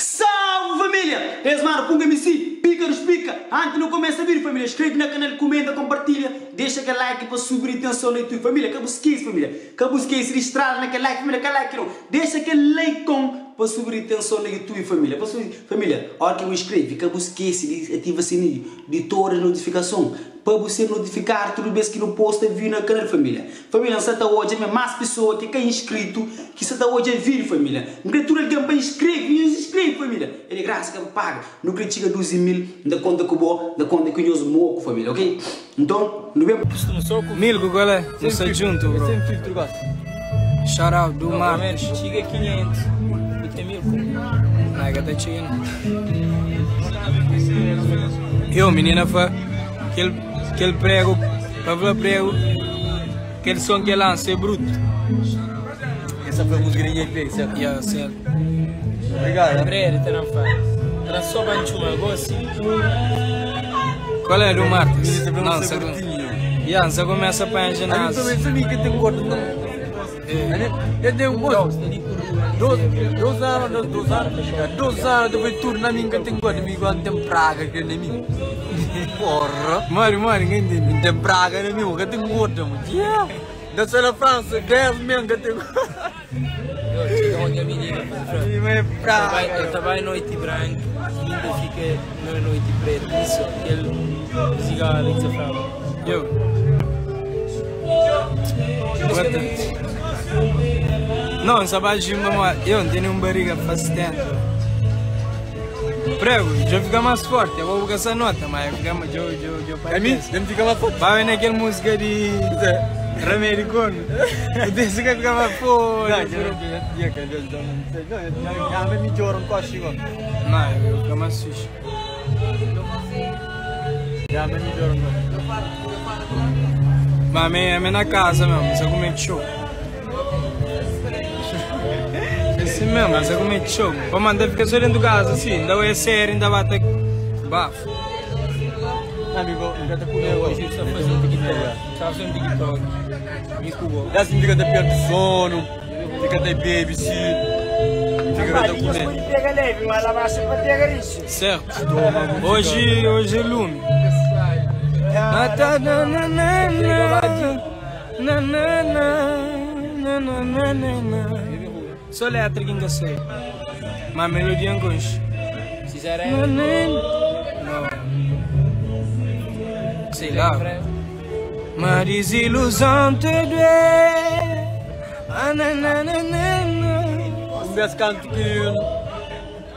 Salve família! Eles mano, punga MC, pica nos pica. Antes não começa a vir família, inscreve no canal, comenta, compartilha, deixa aquele like para subir a tensão no YouTube. Família, acabou esquece família, acabou esquece, estrada naquele like família, aquele like não. Deixa aquele like para subir a tensão no YouTube família. Família, a hora que eu inscrevo, acabou esquece, ativa o sininho de todas as notificações para você notificar tudo vez que não posta vir no canal família. Família, você está hoje é mais pessoa que é inscrito que você está hoje a vir família. Não criatura que para inscreve família. Ele é graça que paga. Não critica 12 mil da conta que boa, da conta que eu moco família, ok? Então, não vem Milko, qual é? Não sei junto, bro. Sempre filtro gosto. Shout out do Marcos. Chega 500. E tem Milko. Não, que tá chegando. Eu, menina, foi aquele prego, Pavla prego, aquele som que lança é bruto. Essa foi a música que ninguém fez, certo? Yeah, certo. Obrigado. Breve, tá na faz. Era só banchuma, gosto. Qual é do Marcos? Não, você começa para enganar. Eu também sabia que tem gordo, não. Eu tenho gordo. 12 anos depois tudo na minha que tem gordo, me igual tem praga que nem mim. Porra. Mori, ninguém tem. Tem praga nem mim, que tem gordo, mano. Yeah. Da na França, 10 mesmo que tem gordo. Eu chego onde a menina. Eu estava em noite branca, ainda fica na noite preta. Isso, aquele cigarro ali que você fala. Eu. Não, sabe de uma. Eu não tenho barriga faz tempo. Prego, já fica mais forte. Eu vou buscar essa nota, mas fica mais. É mim? Já fica mais forte. Vai ver naquela música de. Americano. Eu disse que fica mais forte. Já me melhorou um coxinho. Não, eu fico mais sujo. Já me melhorou. Mas é na casa mesmo, você come show. Assim mesmo, você come show. Para mandar ficar só dentro de casa assim, ainda é sério, ainda vai ter bafo. Amigo, ainda está comendo hoje, está fazendo TikTok. Está fazendo TikTok. Me cubou. Já se fica até perto do sono, fica até baby, se fica até comendo. Pega leve, mas lá baixa para pegar isso. Certo. Hoje é lume. Só letra que ainda sei. Mas a melodia não gosto. Sei lá. Ma desilusão te doer. Meus cantos que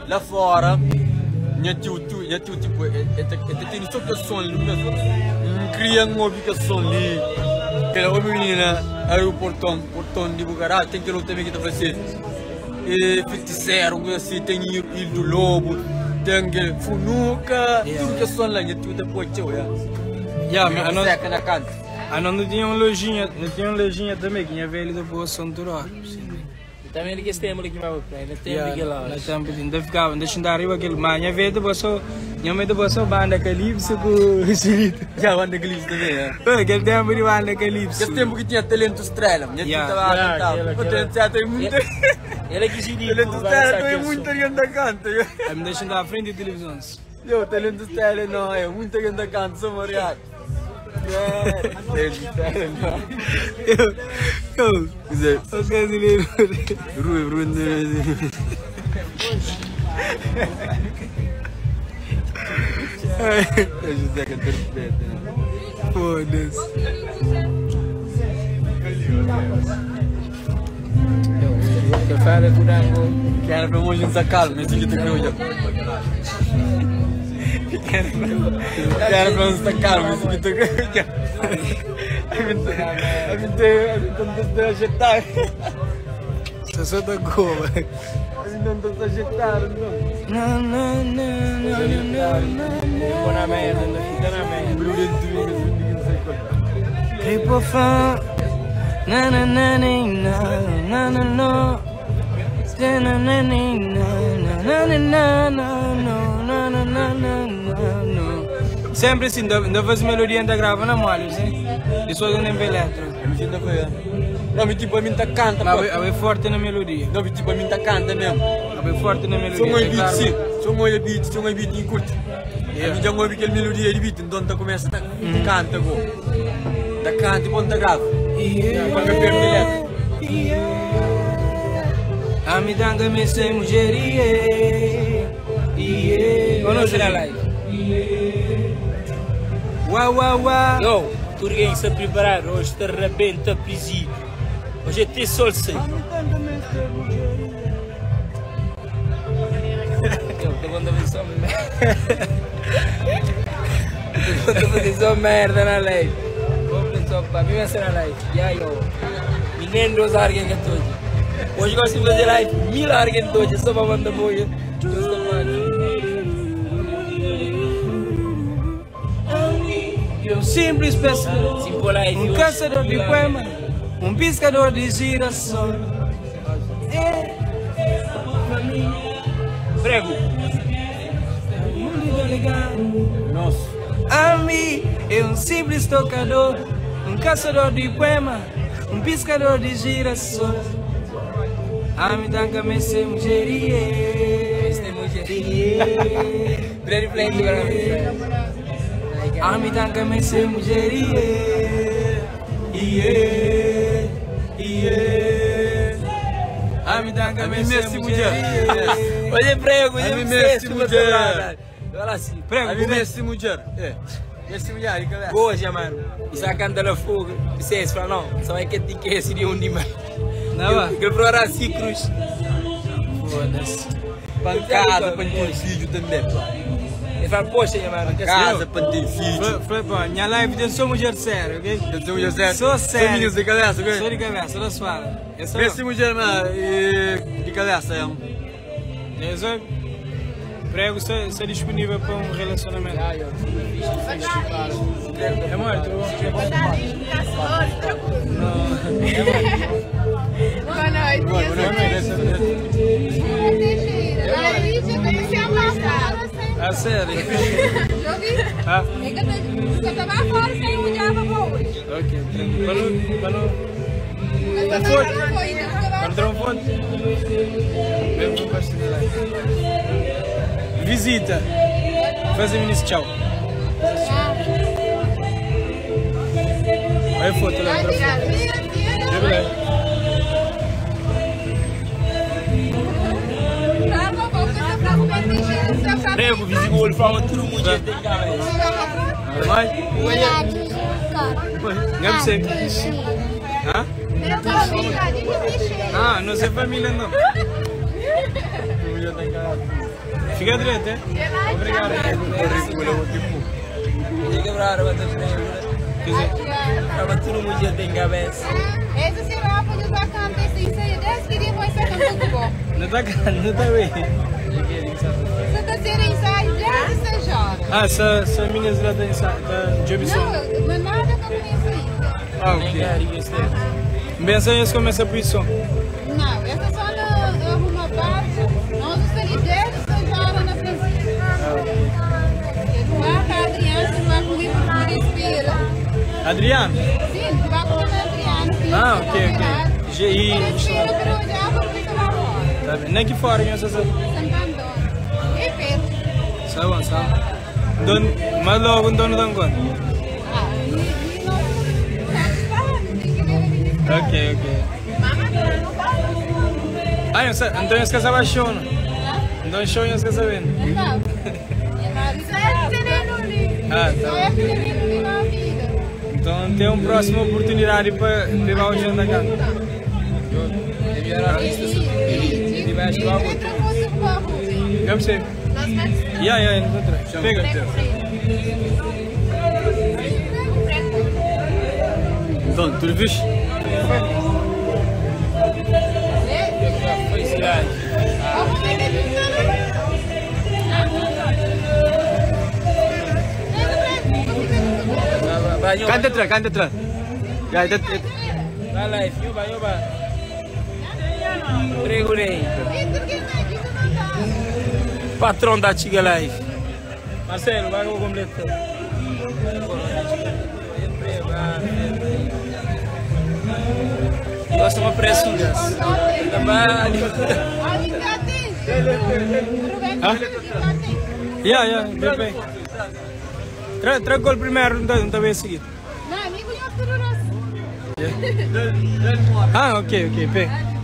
lá fora, minha tio tipo, tem só que som ali, cria uma ubicação ali, aquela menina, aeroportão de Bucará, tem que ir também que está fazendo, e feiticeiro, assim, tem Ilha do Lobo, tem Funuca, tudo que som lá, minha tio depois tio, a não tinha uma lojinha também, que tinha velho da boa som do ar. Também ele que tem aqui mais para ele tem aquele lá. Na tempo ainda ficava, deixa andar arriba aquele manhã veio depois só, banda calypso com escrito. Já banda calypso também, é. Aquele tempo de banda calypso. Esse tempo que tinha talento estrela, minha tia estava a cantar. O talento tem muito. Ele é que se diz. Talento estrela tem muito gente a canta. Aí me deixa andar à frente de televisões. Eu talento estrela não é, muita gente a canta, sou mariado. O brasileiro. Rui, José que perfeito. Foda-se. Eu falo com o Dango. Quero para hoje um calma, esse que tu criou. Quero para um calma, esse que tu criou. A gente está ajeitado. Você só da goma. A gente não está ajeitado, não. Vou na merda, fica na merda. People fun. Na na na na na na na. Na na na na. Sempre assim, da voz melodia ainda grava na mole, sim? Isso não é letra. ainda foi. Não, me tipo, a mim tá canta. É forte na melodia. Não, tipo, a mim tá canta mesmo. É forte na melodia. Sou um beat, sim. Sou um beat em curto. A mim já ouvi aquela melodia de beat, então tá começa a canta, go. Tá canta e ponta grave. Quando eu perco direto. A me danga me sem mulheria. Vamos na live. Uau. Yo, turguém se a preparar, hoje te arrebenta a prisi. Hoje é ter sol sem. Eu tô quando eu só merda na live. Compre só para mim vai ser na live. E aí, ó. Menino dos arguem que todo. Hoje gosto de fazer live, 1000 arguem todo, só para mandar boia. Um simples pescador, caçador de poema, piscador de girassol. Prego. Nossa. A mim é simples tocador, caçador de poema, piscador de girassol. A mim dá me sem mulheria. Very plain para mim. A mim dá me sem mulheria. A mim dá me sem mulheria. Olha prego, A mim mesmo mulher. Olha assim. A mim mesmo mulher. Mesmo mulher, galera. Boa, mano. Isso a canta na fogo. Vocês falam, não. Só é que tem que seria um demais. Não, que para assim cruz. foda-se. Pancada para ter filho também. Ele fala, poxa, mano. Casa para ter filho. Foi bom, minha live eu sou mulher séria, ok? Eu sou mulher séria. Sou sério. Sou de cabeça, ok? Sou de cabeça, não se fala. Mesmo mulher de cabeça, é um. Eu sou prego, sou disponível para um relacionamento. É morto? Boa noite. Boa noite. Ah, sério? Ah? Eu estava fora sem mulher para hoje. Ok, para não entrar um fonte. Mesmo não gosto de lá. Visita. Faz-me nisso, tchau. Olha a foto lá. Prego, vizinho, olho fala todo mundo já tem cabeça. Mas? Não sei. Hã? Ah, não sei família não. Fica direito, é? Obrigado. Tem que quebrar, mas tem todo mundo já tem cabeça. Esse será para os vacantes, isso aí, 10 queriam vai ser muito bom. Não tá bem. Você está sendo ensaio desde 6 horas. Ah, essa menina já tem Jobson. Não, não é nada que eu conheço ainda. Ah, ok. Bem, assim eles começam a posição. Não, essa só arruma base. Nós estamos desde 6 horas na princípio. Tu vai com a Adriana, tu vai comigo por espera. Adriano? Sim, tu vai com a Adriana. Ah, ok. Por espera, para olhar para o que vai embora. Tá bem. Nem que fora, eu sei. E Pedro. Sabe. Mas logo não dão conta. Ok. Ah, então eles casam a show, não? Então show eles casam bem. Não. Ah, tá. Então tem uma próxima oportunidade para levar o gente da casa. Ele vai ajudar muito. Eu sei. Pega. Então, tu viste? Felicidade. Canta atrás. Vai lá, vai. Pregulei. Patrão da Tiga Life. Marcelo, vai com o completo. preço um gás. Ya, bebê. Traga o primeiro, não tá bem seguido. Não, amigo, eu tô Ah, ok, pega.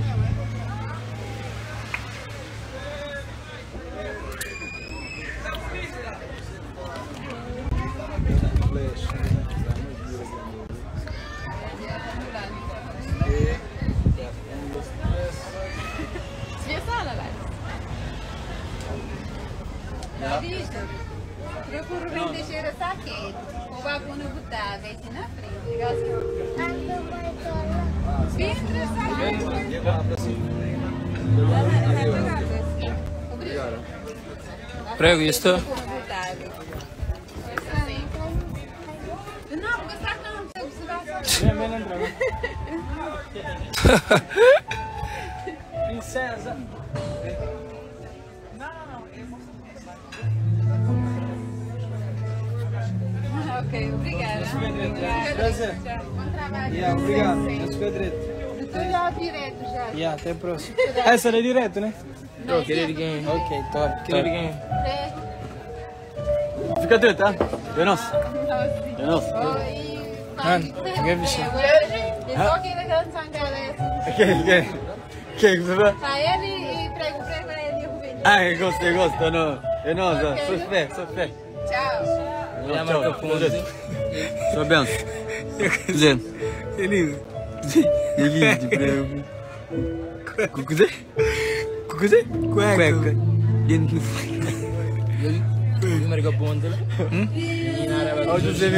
Procuro vender cheiro saquete. O babuno botar, vem na frente. Vidro, saquete. Obrigado. Prego, isto? Não, porque está não, você precisa. Princesa. Ok, obrigada. Prazer. Bom trabalho. Obrigado. Esse foi direto. Estou já direto já. Até a próxima. Essa era direto, né? Não, Querer game. Ok, top. Querer game. Fica direito, tá? É nosso. É nosso. Mano, ninguém vestiu. Só que ele não sabe essa. Que você vai? Tá ele e prego ele e o Rubem. Ah, eu gosto, não. É nosso, sou fé. Tchau. Tchau. Sua benção. Zé. Ele. Ele de prego. Cucuzé? Cueca. Dentro do Mereka ponte lah. Oh, José,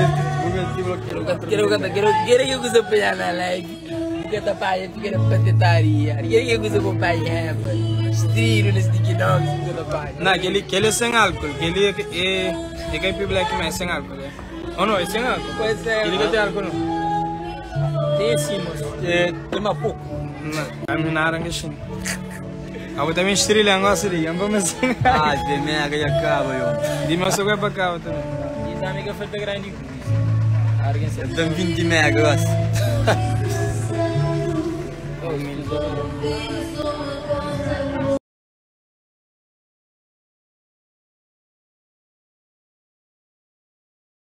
Quiero que você pegue na live. Porque tá pai, porque na patetaria. Quero que você acompanhe. Estilo nesse TikTok, porque tá pai. Não, aquele é sem álcool. Aquele é que é black mas sem álcool. Oh não, é sem álcool. Pode ser. Ele não tem álcool não. Tem sim, moço. tem uma pouco. Não, a minha naranja sim. Aku também estrela gosta de yang começa. Ah, de mega já acaba eu. Di masuk apa kau também? Di sana que foi grande. Harga Eu tenho 20 mega gosto. Oh,